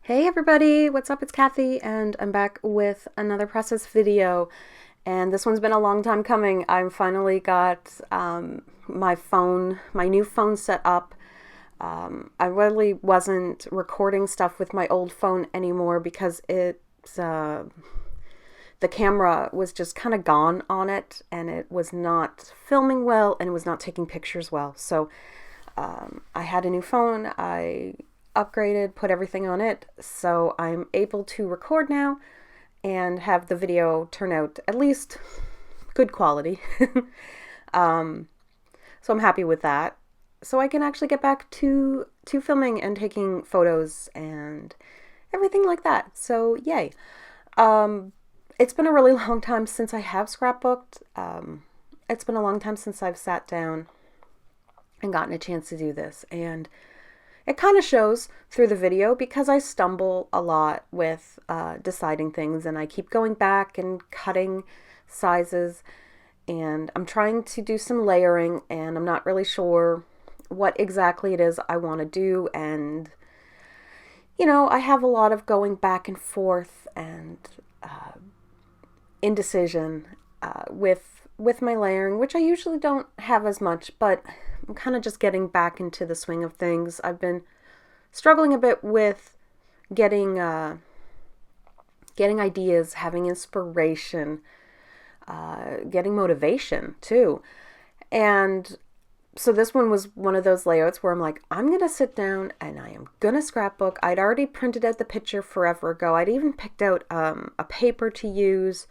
Hey everybody, what's up? It's Kathy, and I'm back with another process video. And this one's been a long time coming. I finally got my new phone set up. I really wasn't recording stuff with my old phone anymore because the camera was just kind of gone on it, and it was not filming well, and it was not taking pictures well. So I had a new phone. I upgraded, put everything on it, so I'm able to record now and have the video turn out at least good quality. um, so I'm happy with that. So I can actually get back to filming and taking photos and everything like that. So yay. Um, it's been a really long time since I have scrapbooked. It's been a long time since I've sat down and gotten a chance to do this, and it kind of shows through the video because I stumble a lot with deciding things, and I keep going back and cutting sizes, and I'm trying to do some layering, and I'm not really sure what exactly it is I want to do. And I have a lot of going back and forth and indecision with my layering, which I usually don't have as much, but I'm kind of just getting back into the swing of things. I've been struggling a bit with getting getting ideas, having inspiration, getting motivation too. And so this one was one of those layouts where I'm like, I'm going to sit down and I am going to scrapbook. I'd already printed out the picture forever ago. I'd even picked out a paper to use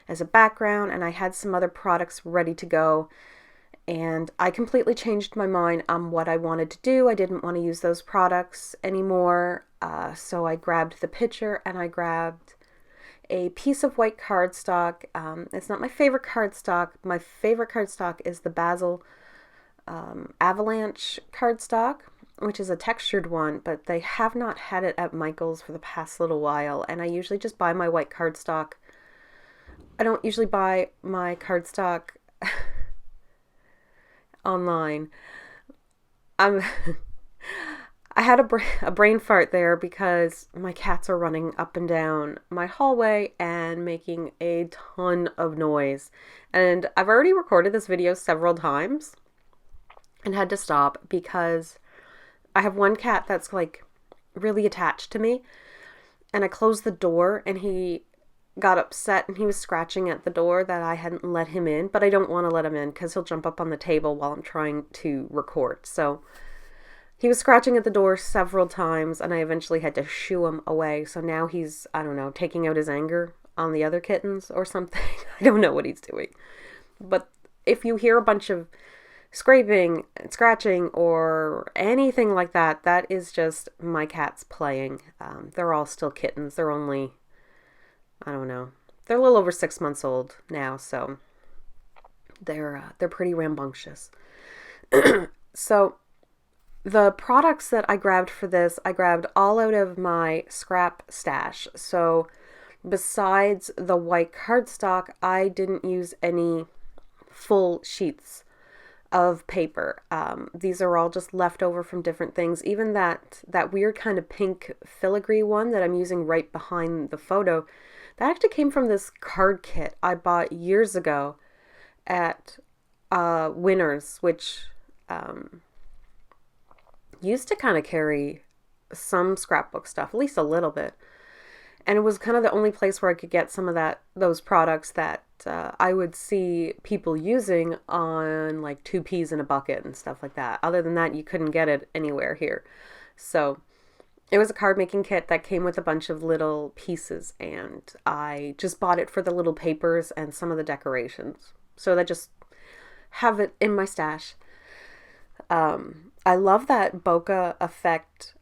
as a background, and I had some other products ready to go. And I completely changed my mind on what I wanted to do. I didn't want to use those products anymore. So I grabbed the picture and I grabbed a piece of white cardstock. It's not my favorite cardstock. My favorite cardstock is the Basil Avalanche cardstock, which is a textured one, but they have not had it at Michael's for the past little while. And I usually just buy my white cardstock. I don't usually buy my cardstock online. I'm I had a brain fart there because my cats are running up and down my hallway and making a ton of noise. And I've already recorded this video several times and had to stop because I have one cat that's like really attached to me, and I closed the door and he got upset and he was scratching at the door that I hadn't let him in, but I don't want to let him in because he'll jump up on the table while I'm trying to record. So he was scratching at the door several times, and I eventually had to shoo him away. So now he's, I don't know, taking out his anger on the other kittens or something. I don't know what he's doing. But if you hear a bunch of scraping and scratching or anything like that, that is just my cats playing. They're all still kittens. They're only, I don't know, they're a little over 6 months old now, so they're pretty rambunctious. So the products that I grabbed for this, I grabbed all out of my scrap stash. So besides the white cardstock, I didn't use any full sheets of paper. These are all just leftover from different things. Even that weird kind of pink filigree one that I'm using right behind the photo, that actually came from this card kit I bought years ago at Winners, which used to kind of carry some scrapbook stuff, at least a little bit. And it was kind of the only place where I could get some of those products that I would see people using on like 2 peas in a bucket and stuff like that. Other than that, you couldn't get it anywhere here. So it was a card making kit that came with a bunch of little pieces, and I just bought it for the little papers and some of the decorations. So I just have it in my stash. I love that bokeh effect.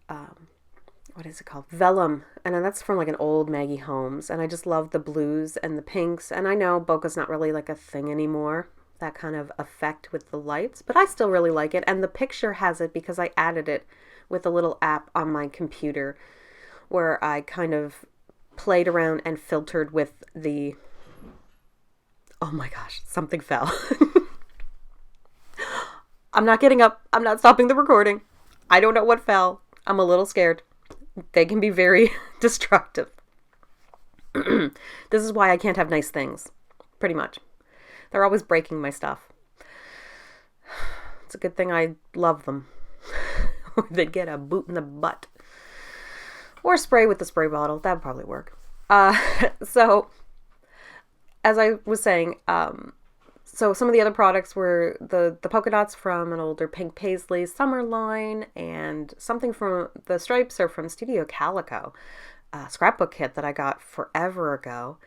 What is it called? Vellum. And that's from like an old Maggie Holmes. And I just love the blues and the pinks. And I know bokeh's not really like a thing anymore, that kind of effect with the lights, but I still really like it. And the picture has it because I added it with a little app on my computer where I kind of played around and filtered with the, oh my gosh, something fell. I'm not getting up. I'm not stopping the recording. I don't know what fell. I'm a little scared. They can be very destructive. This is why I can't have nice things, pretty much. They're always breaking my stuff. It's a good thing I love them. Or they'd get a boot in the butt. Or spray with the spray bottle. That'd probably work. So, as I was saying, so some of the other products were the polka dots from an older Pink Paisley summer line, and something from the stripes are from Studio Calico, a scrapbook kit that I got forever ago.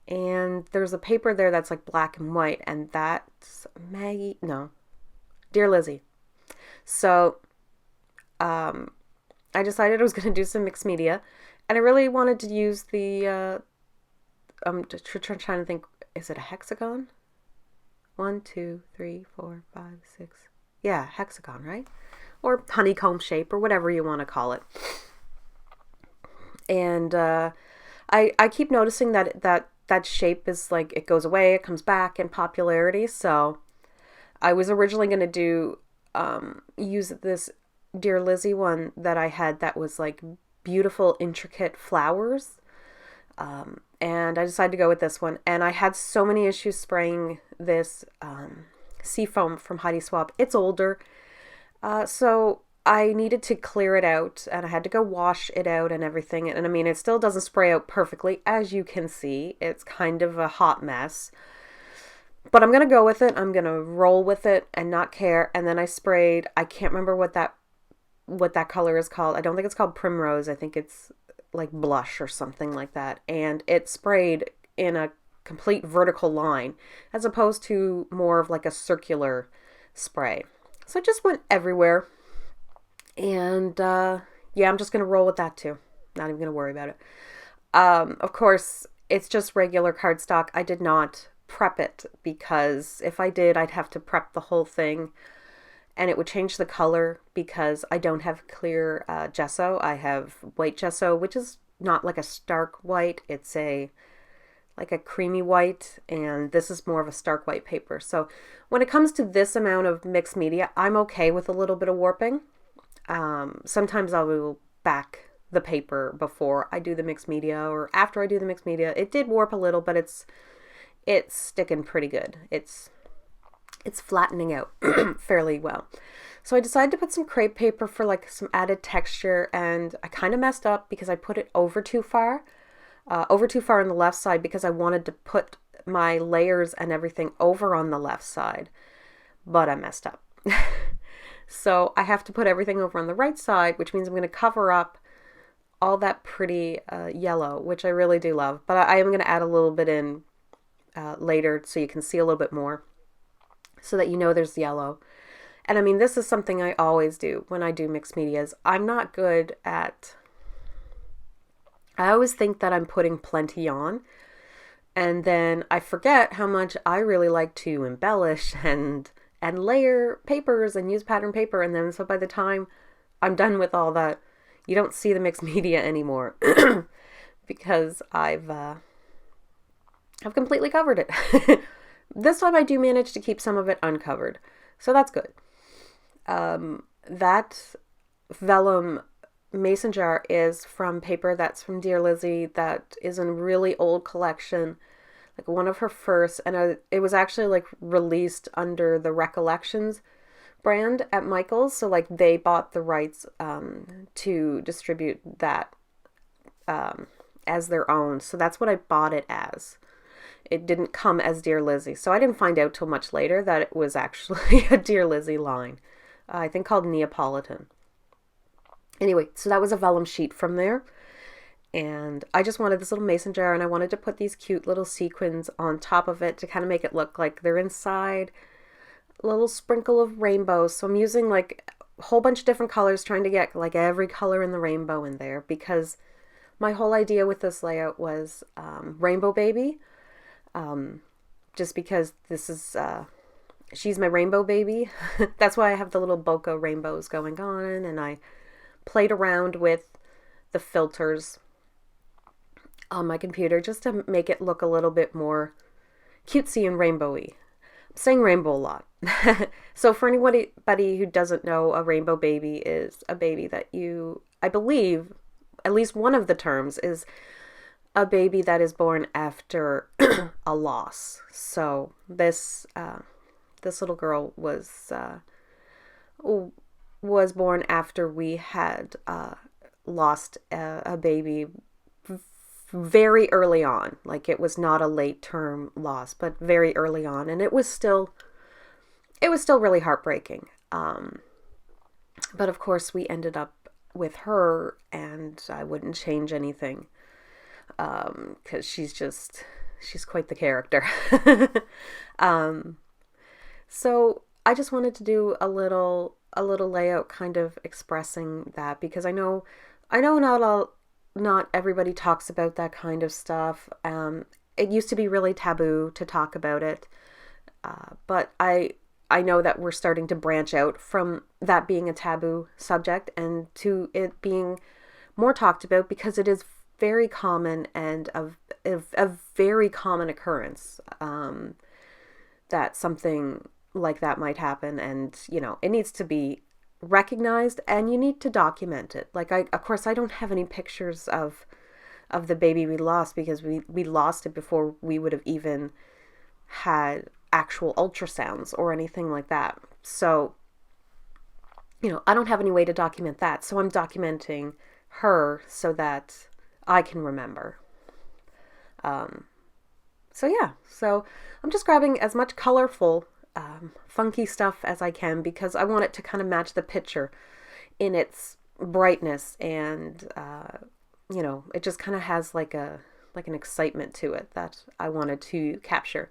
And there's a paper there that's like black and white, and that's Dear Lizzie. So, I decided I was going to do some mixed media, and I really wanted to use the, I'm just trying to think, is it a hexagon? 1, 2, 3, 4, 5, 6. Yeah, hexagon, right? Or honeycomb shape, or whatever you want to call it. And I keep noticing that shape is like, it goes away, it comes back in popularity. So I was originally going to do use this Dear Lizzie one that I had that was like beautiful, intricate flowers. And I decided to go with this one. And I had so many issues spraying this Seafoam from Heidi Swapp. It's older. So I needed to clear it out, and I had to go wash it out and everything. And I mean, it still doesn't spray out perfectly. As you can see, it's kind of a hot mess. But I'm going to go with it. I'm going to roll with it and not care. And then I sprayed, I can't remember what that color is called. I don't think it's called Primrose. I think it's like blush or something like that. And it sprayed in a complete vertical line as opposed to more of like a circular spray. So it just went everywhere. And yeah, I'm just going to roll with that too. Not even going to worry about it. Of course, it's just regular cardstock. I did not prep it, because if I did, I'd have to prep the whole thing, and it would change the color because I don't have clear gesso. I have white gesso, which is not like a stark white. It's like a creamy white, and this is more of a stark white paper. So when it comes to this amount of mixed media, I'm okay with a little bit of warping. Sometimes I will back the paper before I do the mixed media, or after I do the mixed media. It did warp a little, but it's sticking pretty good. It's flattening out fairly well. So I decided to put some crepe paper for like some added texture, and I kind of messed up because I put it over too far on the left side, because I wanted to put my layers and everything over on the left side, but I messed up. So I have to put everything over on the right side, which means I'm going to cover up all that pretty yellow, which I really do love. But I am going to add a little bit in later so you can see a little bit more, so that you know there's yellow. And I mean, this is something I always do when I do mixed medias. I'm not good at, I always think that I'm putting plenty on, and then I forget how much I really like to embellish and layer papers and use pattern paper. And then so by the time I'm done with all that, you don't see the mixed media anymore because I've completely covered it. This time I do manage to keep some of it uncovered, so that's good. That vellum mason jar is from paper that's from Dear Lizzie, that is in a really old collection, like one of her first, and it was actually like released under the Recollections brand at Michael's, so like they bought the rights to distribute that as their own, so that's what I bought it as. It didn't come as Dear Lizzie, so I didn't find out till much later that it was actually a Dear Lizzie line, I think called Neapolitan. Anyway, so that was a vellum sheet from there, and I just wanted this little mason jar, and I wanted to put these cute little sequins on top of it to kind of make it look like they're inside a little sprinkle of rainbows. So I'm using like a whole bunch of different colors, trying to get like every color in the rainbow in there, because my whole idea with this layout was Rainbow Baby. Just because this is, she's my rainbow baby. That's why I have the little bokeh rainbows going on, and I played around with the filters on my computer just to make it look a little bit more cutesy and rainbowy. I'm saying rainbow a lot. So for anybody who doesn't know, a rainbow baby is a baby that you, I believe, at least one of the terms is a baby that is born after a loss. So this little girl was born after we had lost a baby very early on. Like, it was not a late term loss, but very early on, and it was still really heartbreaking. But of course, we ended up with her, and I wouldn't change anything, because she's quite the character. So I just wanted to do a little layout kind of expressing that, because I know not everybody talks about that kind of stuff. It used to be really taboo to talk about it, but I know that we're starting to branch out from that being a taboo subject and to it being more talked about, because it is very common and a very common occurrence, that something like that might happen, and it needs to be recognized, and you need to document it. Like, of course I don't have any pictures of the baby we lost, because we lost it before we would have even had actual ultrasounds or anything like that. So I don't have any way to document that, so I'm documenting her so that I can remember. So I'm just grabbing as much colorful, funky stuff as I can, because I want it to kind of match the picture in its brightness, and it just kind of has like an excitement to it that I wanted to capture.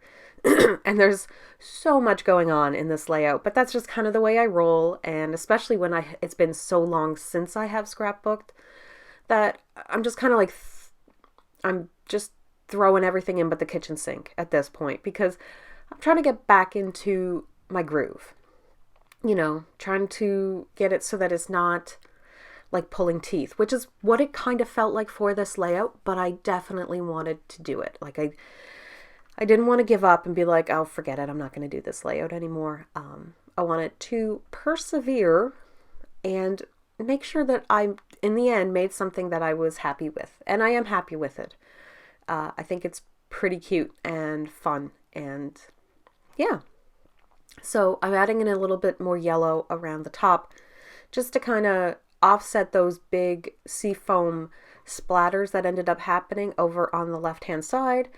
And there's so much going on in this layout, but that's just kind of the way I roll, and especially when it's been so long since I have scrapbooked, that I'm just kind of like I'm just throwing everything in but the kitchen sink at this point, because I'm trying to get back into my groove. Trying to get it so that it's not like pulling teeth, which is what it kind of felt like for this layout, but I definitely wanted to do it. Like, I didn't want to give up and be like, oh, forget it, I'm not going to do this layout anymore. I wanted to persevere and make sure that I, in the end, made something that I was happy with, and I am happy with it. I think it's pretty cute and fun, and yeah. So I'm adding in a little bit more yellow around the top, just to kind of offset those big seafoam splatters that ended up happening over on the left-hand side.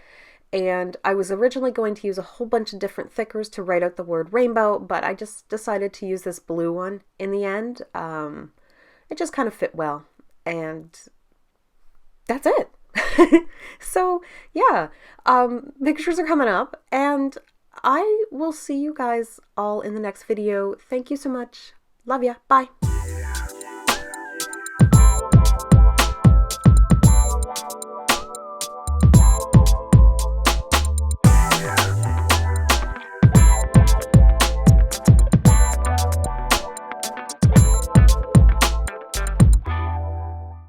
And I was originally going to use a whole bunch of different thickers to write out the word rainbow, but I just decided to use this blue one in the end. It just kind of fit well, and that's it. So yeah, pictures are coming up, and I will see you guys all in the next video. Thank you so much. Love ya. Bye.